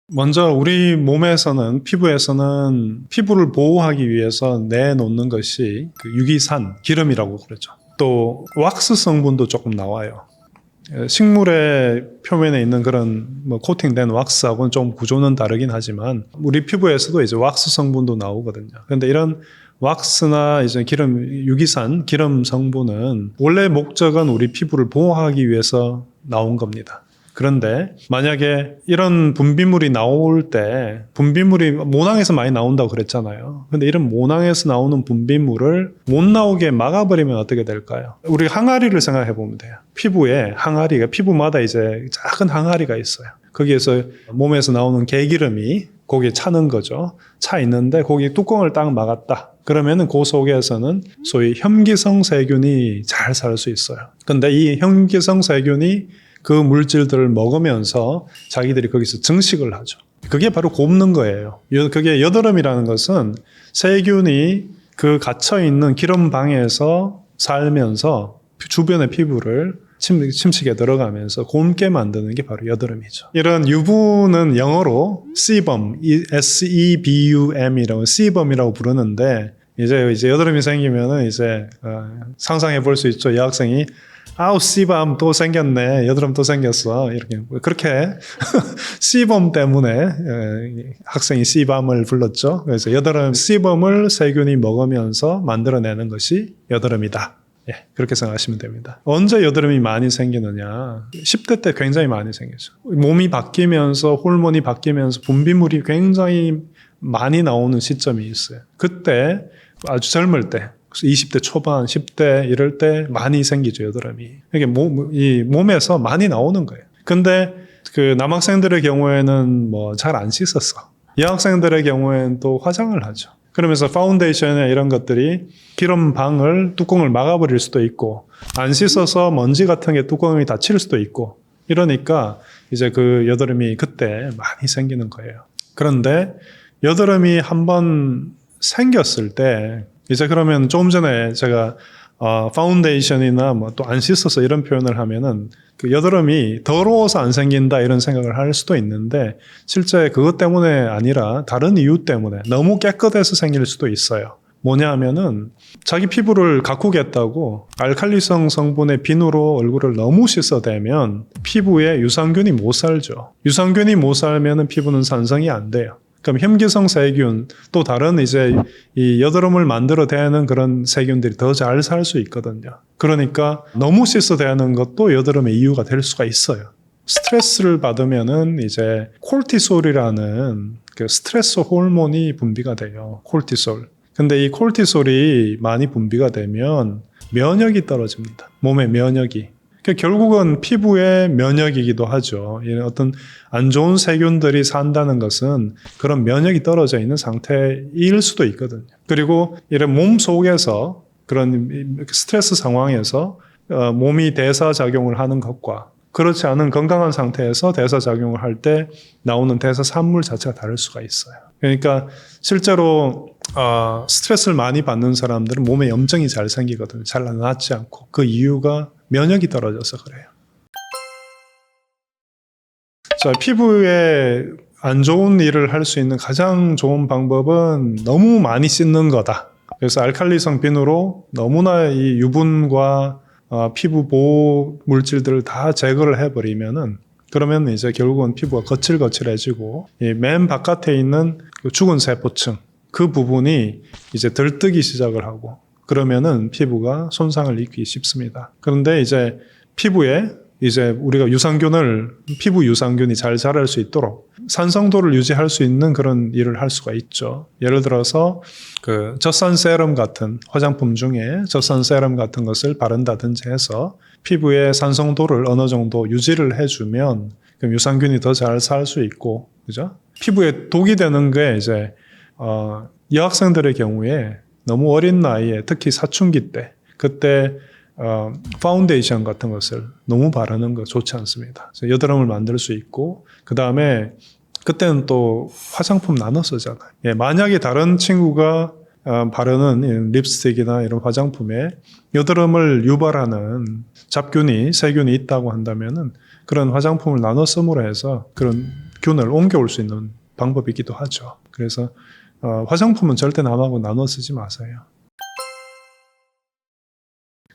먼저 우리 몸에서는, 피부에서는 피부를 보호하기 위해서 내놓는 것이 그 유기산, 기름이라고 그러죠. 또 왁스 성분도 조금 나와요. 식물의 표면에 있는 그런 코팅된 왁스하고는 좀 구조는 다르긴 하지만 우리 피부에서도 이제 왁스 성분도 나오거든요. 그런데 이런 왁스나 이제 기름, 유기산, 기름 성분은 원래 목적은 우리 피부를 보호하기 위해서 나온 겁니다. 그런데 만약에 이런 분비물이 나올 때, 분비물이 모낭에서 많이 나온다고 그랬잖아요. 근데 이런 모낭에서 나오는 분비물을 못 나오게 막아버리면 어떻게 될까요? 우리 항아리를 생각해 보면 돼요. 피부에 항아리가, 피부마다 이제 작은 항아리가 있어요. 거기에서 몸에서 나오는 개기름이 거기에 차는 거죠. 차 있는데 거기 뚜껑을 딱 막았다. 그러면은 그 속에서는 소위 혐기성 세균이 잘 살 수 있어요. 근데 이 혐기성 세균이 그 물질들을 먹으면서 자기들이 거기서 증식을 하죠. 그게 바로 곱는 거예요. 그게 여드름이라는 것은 세균이 그 갇혀있는 기름방에서 살면서 주변의 피부를 침식에 들어가면서 곰게 만드는 게 바로 여드름이죠. 이런 유분은 영어로 sebum, sebum이라고, sebum이라고 부르는데, 이제 여드름이 생기면은 이제 상상해 볼 수 있죠. 여학생이 아우 씨밤 또 생겼네, 여드름 또 생겼어, 이렇게 그렇게 씨범 때문에 학생이 씨밤을 불렀죠. 그래서 여드름 씨범을 세균이 먹으면서 만들어내는 것이 여드름이다. 예, 그렇게 생각하시면 됩니다. 언제 여드름이 많이 생기느냐? 10대 때 굉장히 많이 생기죠. 몸이 바뀌면서, 호르몬이 바뀌면서 분비물이 굉장히 많이 나오는 시점이 있어요. 그때 아주 젊을 때, 20대 초반, 10대 이럴 때 많이 생기죠, 여드름이. 이게 이 몸에서 많이 나오는 거예요. 근데 그 남학생들의 경우에는 뭐 잘 안 씻었어. 여학생들의 경우에는 또 화장을 하죠. 그러면서 파운데이션이나 이런 것들이 기름방을, 뚜껑을 막아버릴 수도 있고, 안 씻어서 먼지 같은 게 뚜껑이 닫힐 수도 있고, 이러니까 이제 그 여드름이 그때 많이 생기는 거예요. 그런데 여드름이 한번 생겼을 때, 이제 그러면 조금 전에 제가 파운데이션이나 뭐 또 안 씻어서 이런 표현을 하면은 그 여드름이 더러워서 안 생긴다 이런 생각을 할 수도 있는데, 실제 그것 때문에 아니라 다른 이유 때문에 너무 깨끗해서 생길 수도 있어요. 뭐냐 하면은 자기 피부를 가꾸겠다고 알칼리성 성분의 비누로 얼굴을 너무 씻어대면 피부에 유산균이 못 살죠. 유산균이 못 살면은 피부는 산성이 안 돼요. 그럼 혐기성 세균, 또 다른 이제 이 여드름을 만들어내는 그런 세균들이 더 잘 살 수 있거든요. 그러니까 너무 씻어대는 것도 여드름의 이유가 될 수가 있어요. 스트레스를 받으면은 이제 콜티솔이라는 그 스트레스 호르몬이 분비가 돼요. 콜티솔. 근데 이 콜티솔이 많이 분비가 되면 면역이 떨어집니다. 몸의 면역이. 결국은 피부의 면역이기도 하죠. 어떤 안 좋은 세균들이 산다는 것은 그런 면역이 떨어져 있는 상태일 수도 있거든요. 그리고 이런 몸 속에서 그런 스트레스 상황에서 몸이 대사작용을 하는 것과 그렇지 않은 건강한 상태에서 대사작용을 할 때 나오는 대사산물 자체가 다를 수가 있어요. 그러니까 실제로 스트레스를 많이 받는 사람들은 몸에 염증이 잘 생기거든요. 잘 낫지 않고. 그 이유가 면역이 떨어져서 그래요. 자, 피부에 안 좋은 일을 할 수 있는 가장 좋은 방법은 너무 많이 씻는 거다. 그래서 알칼리성 비누로 너무나 이 유분과 피부 보호 물질들을 다 제거를 해버리면은, 그러면 이제 결국은 피부가 거칠거칠해지고 맨 바깥에 있는 죽은 세포층, 그 부분이 이제 들뜨기 시작을 하고, 그러면은 피부가 손상을 입기 쉽습니다. 그런데 이제 피부에 이제 우리가 피부 유산균이 잘 자랄 수 있도록 산성도를 유지할 수 있는 그런 일을 할 수가 있죠. 예를 들어서 그 젖산 세럼 같은 화장품 중에 젖산 세럼 같은 것을 바른다든지 해서 피부의 산성도를 어느 정도 유지를 해주면 그럼 유산균이 더 잘 살 수 있고, 그죠? 피부에 독이 되는 게 이제 여학생들의 경우에 너무 어린 나이에, 특히 사춘기 때, 그때 파운데이션 같은 것을 너무 바르는 거 좋지 않습니다. 여드름을 만들 수 있고, 그 다음에 그때는 또 화장품 나눠 쓰잖아요. 예, 만약에 다른 친구가 바르는 립스틱이나 이런 화장품에 여드름을 유발하는 잡균이, 세균이 있다고 한다면은 그런 화장품을 나눠 쓰므로 해서 그런 균을 옮겨올 수 있는 방법이기도 하죠. 그래서 화장품은 절대 남하고 나눠 쓰지 마세요.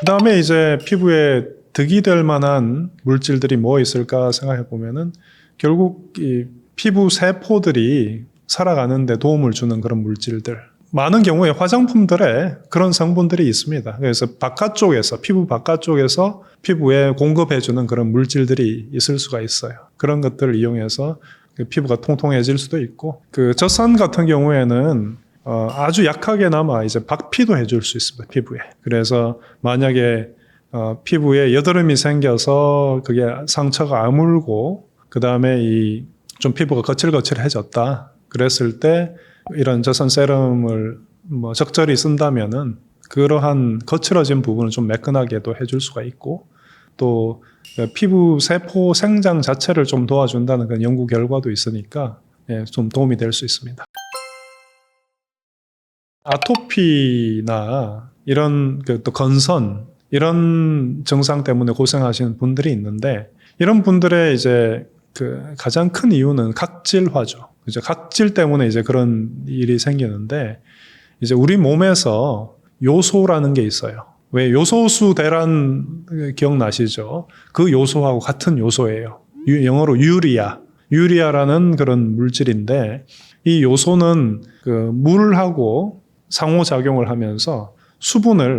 그 다음에 이제 피부에 득이 될 만한 물질들이 뭐 있을까 생각해 보면은 결국 이 피부 세포들이 살아가는 데 도움을 주는 그런 물질들. 많은 경우에 화장품들에 그런 성분들이 있습니다. 그래서 바깥쪽에서, 피부 바깥쪽에서 피부에 공급해주는 그런 물질들이 있을 수가 있어요. 그런 것들을 이용해서 피부가 통통해질 수도 있고, 그 젖산 같은 경우에는 아주 약하게나마 이제 박피도 해줄 수 있습니다, 피부에. 그래서 만약에 피부에 여드름이 생겨서 그게 상처가 아물고, 그 다음에 이 좀 피부가 거칠거칠해졌다. 그랬을 때 이런 젖산 세럼을 뭐 적절히 쓴다면은 그러한 거칠어진 부분을 좀 매끈하게도 해줄 수가 있고, 또 피부 세포 생장 자체를 좀 도와준다는 그런 연구 결과도 있으니까 좀 도움이 될 수 있습니다. 아토피나 이런 또 건선 이런 증상 때문에 고생하시는 분들이 있는데, 이런 분들의 이제 그 가장 큰 이유는 각질화죠. 그죠? 각질 때문에 이제 그런 일이 생기는데, 이제 우리 몸에서 요소라는 게 있어요. 왜 요소수 대란 기억나시죠? 그 요소하고 같은 요소예요. 영어로 유리아라는 그런 물질인데, 이 요소는 그 물하고 상호작용을 하면서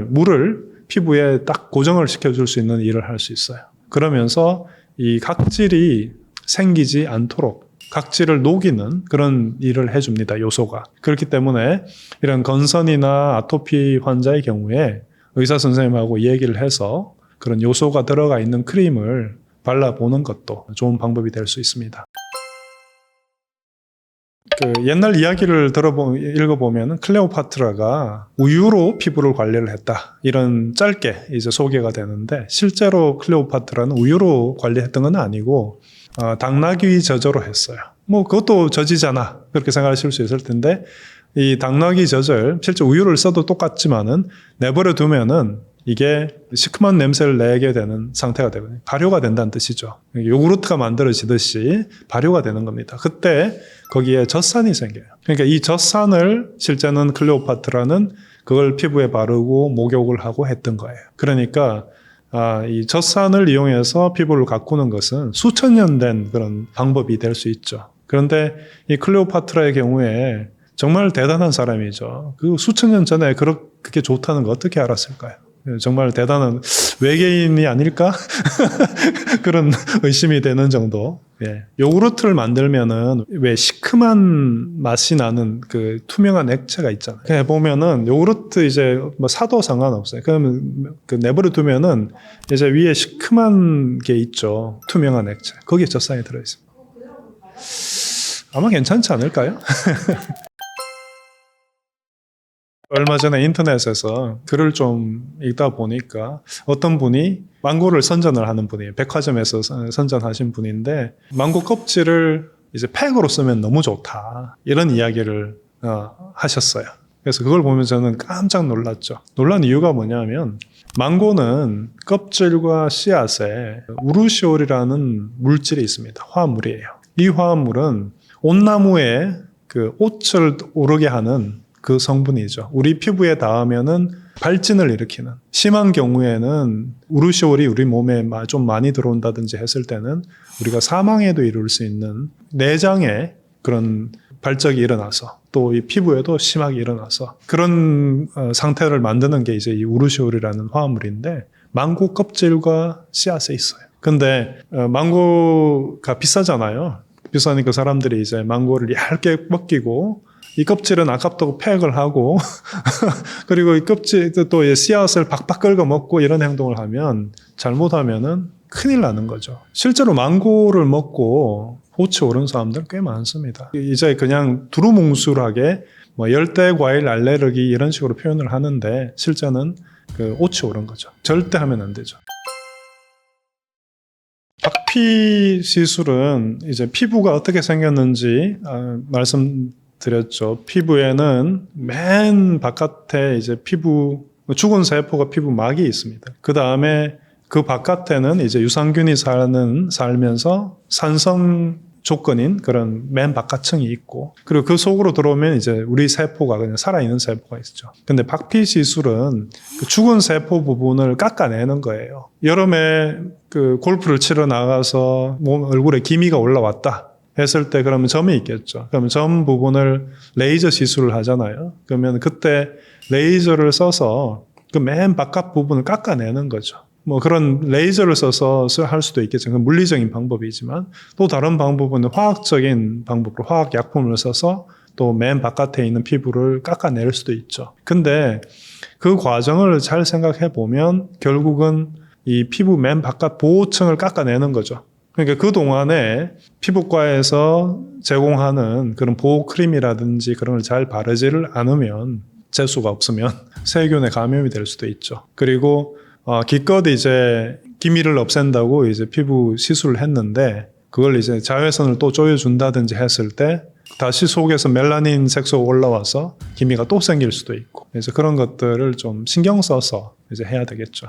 물을 피부에 딱 고정을 시켜줄 수 있는 일을 할 수 있어요. 그러면서 이 각질이 생기지 않도록 각질을 녹이는 그런 일을 해줍니다, 요소가. 그렇기 때문에 이런 건선이나 아토피 환자의 경우에 의사 선생님하고 얘기를 해서 그런 요소가 들어가 있는 크림을 발라보는 것도 좋은 방법이 될 수 있습니다. 그 옛날 이야기를 읽어보면 클레오파트라가 우유로 피부를 관리를 했다. 이런 짧게 이제 소개가 되는데, 실제로 클레오파트라는 우유로 관리했던 건 아니고 당나귀 저저로 했어요. 뭐 그것도 저지잖아, 그렇게 생각하실 수 있을 텐데, 이 당나귀 젖을 실제 우유를 써도 똑같지만은 내버려 두면은 이게 시큼한 냄새를 내게 되는 상태가 되거든요. 발효가 된다는 뜻이죠. 요구르트가 만들어지듯이 발효가 되는 겁니다. 그때 거기에 젖산이 생겨요. 그러니까 이 젖산을 실제는 클레오파트라는 그걸 피부에 바르고 목욕을 하고 했던 거예요. 그러니까 이 젖산을 이용해서 피부를 가꾸는 것은 수천 년 된 그런 방법이 될 수 있죠. 그런데 이 클레오파트라의 경우에 정말 대단한 사람이죠. 그 수천 년 전에 그게 좋다는 거 어떻게 알았을까요? 정말 대단한 외계인이 아닐까? 그런 의심이 되는 정도. 요구르트를 만들면은 왜 시큼한 맛이 나는 그 투명한 액체가 있잖아요. 보면은 요구르트 이제 뭐 사도 상관없어요. 그러면 그 내버려 두면은 이제 위에 시큼한 게 있죠. 투명한 액체. 거기에 젖산이 들어있습니다. 아마 괜찮지 않을까요? 얼마 전에 인터넷에서 글을 좀 읽다 보니까 어떤 분이 망고를 선전을 하는 분이에요. 백화점에서 선전하신 분인데, 망고 껍질을 이제 팩으로 쓰면 너무 좋다, 이런 이야기를 하셨어요. 그래서 그걸 보면 저는 깜짝 놀랐죠. 놀란 이유가 뭐냐면, 망고는 껍질과 씨앗에 우루시올이라는 물질이 있습니다. 화합물이에요. 이 화합물은 온나무에 그 옷을 오르게 하는 그 성분이죠. 우리 피부에 닿으면은 발진을 일으키는, 심한 경우에는 우루시올이 우리 몸에 좀 많이 들어온다든지 했을 때는 우리가 사망에도 이를 수 있는 내장에 그런 발적이 일어나서, 또 이 피부에도 심하게 일어나서 그런 상태를 만드는 게 이제 이 우루시올이라는 화합물인데, 망고 껍질과 씨앗에 있어요. 근데 망고가 비싸잖아요. 비싸니까 사람들이 이제 망고를 얇게 벗기고, 이 껍질은 아깝다고 팩을 하고 그리고 이 껍질 또 씨앗을 박박 긁어 먹고 이런 행동을 하면, 잘못하면은 큰일 나는 거죠. 실제로 망고를 먹고 호치 오른 사람들 꽤 많습니다. 이제 그냥 두루뭉술하게 뭐 열대 과일 알레르기 이런 식으로 표현을 하는데, 실제는 그 호치 오른 거죠. 절대 하면 안 되죠. 박피 시술은 이제 피부가 어떻게 생겼는지 말씀드렸죠. 피부에는 맨 바깥에 이제 죽은 세포가 피부 막이 있습니다. 그 다음에 그 바깥에는 이제 유산균이 살면서 산성 조건인 그런 맨 바깥층이 있고, 그리고 그 속으로 들어오면 이제 우리 세포가 그냥 살아있는 세포가 있죠. 근데 박피 시술은 그 죽은 세포 부분을 깎아내는 거예요. 여름에 그 골프를 치러 나가서 얼굴에 기미가 올라왔다 했을 때 그러면 점이 있겠죠. 그러면 점 부분을 레이저 시술을 하잖아요. 그러면 그때 레이저를 써서 그 맨 바깥 부분을 깎아내는 거죠. 뭐 그런 레이저를 써서 할 수도 있겠죠. 그건 물리적인 방법이지만 또 다른 방법은 화학적인 방법으로 화학 약품을 써서 또 맨 바깥에 있는 피부를 깎아낼 수도 있죠. 근데 그 과정을 잘 생각해 보면 결국은 이 피부 맨 바깥 보호층을 깎아내는 거죠. 그러니까 그 동안에 피부과에서 제공하는 그런 보호 크림이라든지 그런 걸 잘 바르지를 않으면, 재수가 없으면 세균에 감염이 될 수도 있죠. 그리고 기껏 이제 기미를 없앤다고 이제 피부 시술을 했는데 그걸 이제 자외선을 또 쪼여준다든지 했을 때 다시 속에서 멜라닌 색소가 올라와서 기미가 또 생길 수도 있고, 그래서 그런 것들을 좀 신경 써서 이제 해야 되겠죠.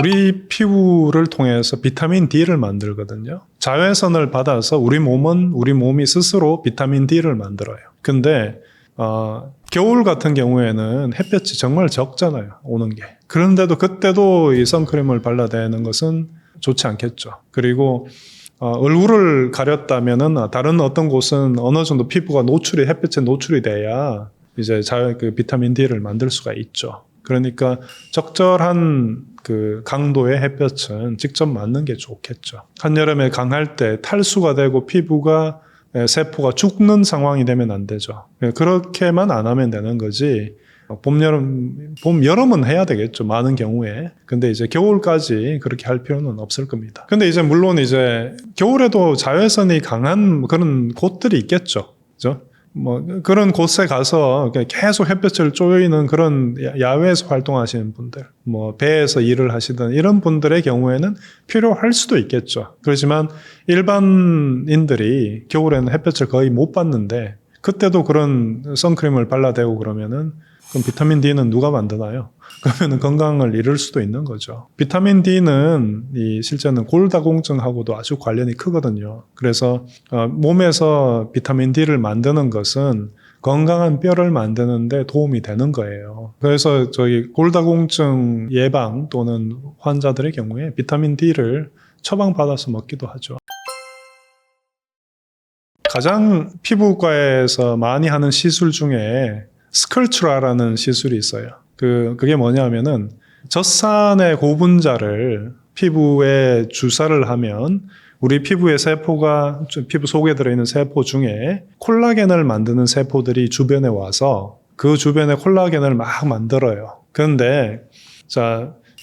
우리 피부를 통해서 비타민 D를 만들거든요. 자외선을 받아서 우리 몸이 스스로 비타민 D를 만들어요. 근데 겨울 같은 경우에는 햇볕이 정말 적잖아요, 오는 게. 그런데도 그때도 이 선크림을 발라대는 것은 좋지 않겠죠. 그리고 얼굴을 가렸다면은 다른 어떤 곳은 어느 정도 피부가 햇볕에 노출이 돼야 이제 그 비타민 D를 만들 수가 있죠. 그러니까 적절한 그 강도의 햇볕은 직접 맞는 게 좋겠죠. 한여름에 강할 때 탈수가 되고 피부가 세포가 죽는 상황이 되면 안 되죠. 그렇게만 안 하면 되는 거지. 봄, 여름은 해야 되겠죠. 많은 경우에. 근데 이제 겨울까지 그렇게 할 필요는 없을 겁니다. 근데 이제 물론 이제 겨울에도 자외선이 강한 그런 곳들이 있겠죠. 그죠? 뭐 그런 곳에 가서 계속 햇볕을 쬐이는 그런 야외에서 활동하시는 분들, 뭐 배에서 일을 하시던 이런 분들의 경우에는 필요할 수도 있겠죠. 그렇지만 일반인들이 겨울에는 햇볕을 거의 못 받는데 그때도 그런 선크림을 발라대고 그러면은 그럼 비타민 D는 누가 만드나요? 그러면 건강을 잃을 수도 있는 거죠. 비타민 D는 실제는 골다공증하고도 아주 관련이 크거든요. 그래서 몸에서 비타민 D를 만드는 것은 건강한 뼈를 만드는 데 도움이 되는 거예요. 그래서 저희 골다공증 예방 또는 환자들의 경우에 비타민 D를 처방받아서 먹기도 하죠. 가장 피부과에서 많이 하는 시술 중에 스컬처라라는 시술이 있어요. 그게 뭐냐면은 젖산의 고분자를 피부에 주사를 하면 우리 피부 속에 들어있는 세포 중에 콜라겐을 만드는 세포들이 주변에 와서 그 주변에 콜라겐을 막 만들어요. 그런데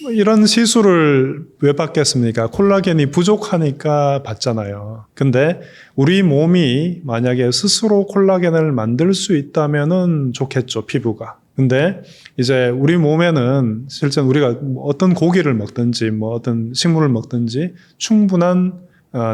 이런 시술을 왜 받겠습니까? 콜라겐이 부족하니까 받잖아요. 근데 우리 몸이 만약에 스스로 콜라겐을 만들 수 있다면은 좋겠죠, 피부가. 근데 이제 우리 몸에는 실제 우리가 어떤 고기를 먹든지 뭐 어떤 식물을 먹든지 충분한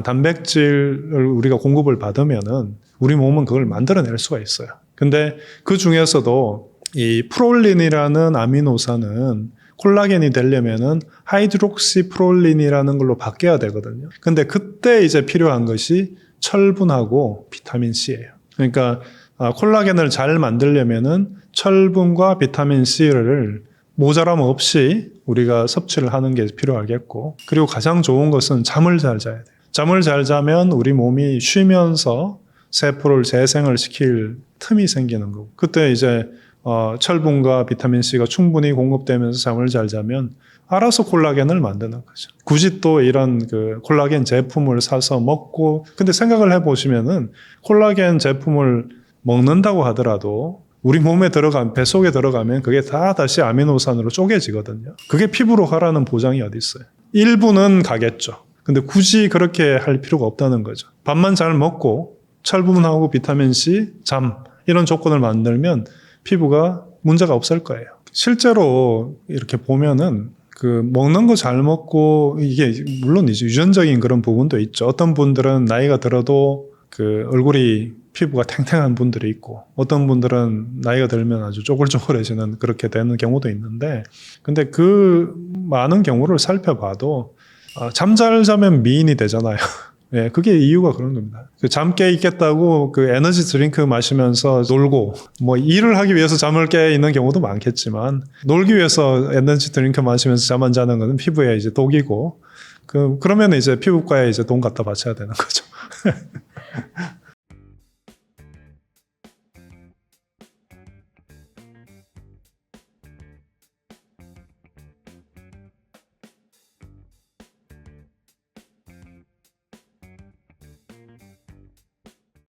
단백질을 우리가 공급을 받으면은 우리 몸은 그걸 만들어낼 수가 있어요. 근데 그 중에서도 이 프롤린이라는 아미노산은 콜라겐이 되려면은 하이드록시프롤린이라는 걸로 바뀌어야 되거든요. 근데 그때 이제 필요한 것이 철분하고 비타민 C예요. 그러니까 콜라겐을 잘 만들려면은 철분과 비타민 C를 모자람 없이 우리가 섭취를 하는 게 필요하겠고, 그리고 가장 좋은 것은 잠을 잘 자야 돼요. 잠을 잘 자면 우리 몸이 쉬면서 세포를 재생을 시킬 틈이 생기는 거고, 그때 이제 철분과 비타민 C가 충분히 공급되면서 잠을 잘 자면 알아서 콜라겐을 만드는 거죠. 굳이 또 이런 그 콜라겐 제품을 사서 먹고, 근데 생각을 해보시면은 콜라겐 제품을 먹는다고 하더라도 우리 몸에 뱃속에 들어가면 그게 다시 아미노산으로 쪼개지거든요. 그게 피부로 가라는 보장이 어디 있어요? 일부는 가겠죠. 근데 굳이 그렇게 할 필요가 없다는 거죠. 밥만 잘 먹고 철분하고 비타민 C, 잠 이런 조건을 만들면 피부가 문제가 없을 거예요. 실제로 이렇게 보면은 먹는 거 잘 먹고 이게 물론 이제 유전적인 그런 부분도 있죠. 어떤 분들은 나이가 들어도 얼굴이 피부가 탱탱한 분들이 있고, 어떤 분들은 나이가 들면 아주 쪼글쪼글해지는 그렇게 되는 경우도 있는데, 근데 그 많은 경우를 살펴봐도 잠 잘 자면 미인이 되잖아요. 예, 그게 이유가 그런 겁니다. 잠 깨 있겠다고 그 에너지 드링크 마시면서 놀고, 뭐 일을 하기 위해서 잠을 깨 있는 경우도 많겠지만, 놀기 위해서 에너지 드링크 마시면서 잠 안 자는 것은 피부에 이제 독이고, 그러면 이제 피부과에 이제 돈 갖다 바쳐야 되는 거죠.